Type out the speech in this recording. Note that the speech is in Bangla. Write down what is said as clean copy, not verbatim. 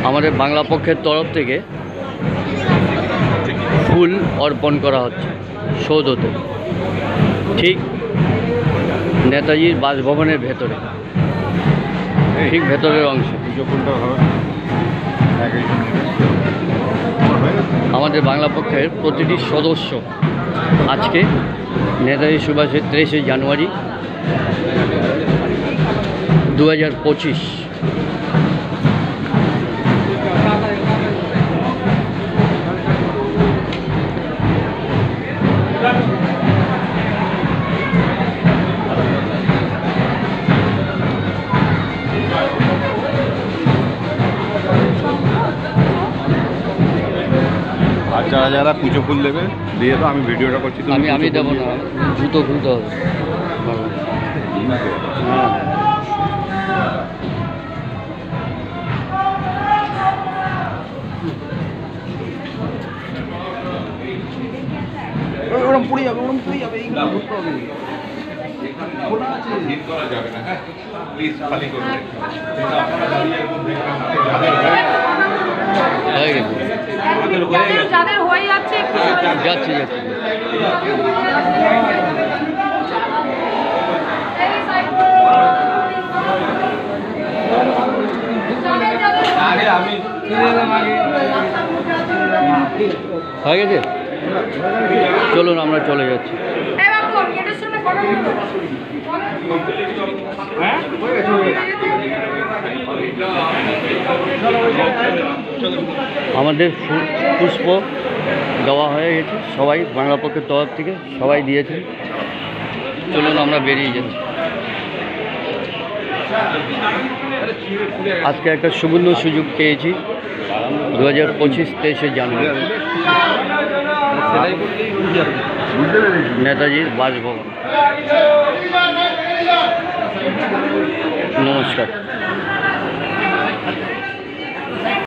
আমাদের বাংলা পক্ষের তরফ থেকে ফুল অর্পণ করা হচ্ছে সৌধতে, ঠিক নেতাজির বাসভবনের ভেতরে, ঠিক ভেতরের অংশে। আমাদের বাংলা পক্ষের প্রতিটি সদস্য আজকে নেতাজি সুভাষের 23শে জানুয়ারি 2025 আর যারা যারা পুজো ফুল দেবে দিয়ে তো আমি ভিডিওটা করছি। আমি দেবো না, জুতো খুলতে হবে। ওরম পড়ে যাবে, ওরম পড়ে যাবে, এইগুলো ধরতে হবে। খোলা আছে, হিট করা যাবে না। হ্যাঁ, প্লিজ খালি করে দিন। যাদের হয়ে যাচ্ছে যাচ্ছে হয়ে গেছে। চলুন আমরা চলে যাচ্ছি। আমাদের পুষ্প দেওয়া হয়ে গেছে, সবাই বাংলা পক্ষের তরফ থেকে সবাই দিয়েছে। চলুন আমরা বেরিয়ে যাচ্ছি। আজকে একটা সুবর্ণ সুযোগ পেয়েছি, 2025 23শে জানুয়ারি নেতাজির বাসভবন। নমস্কার।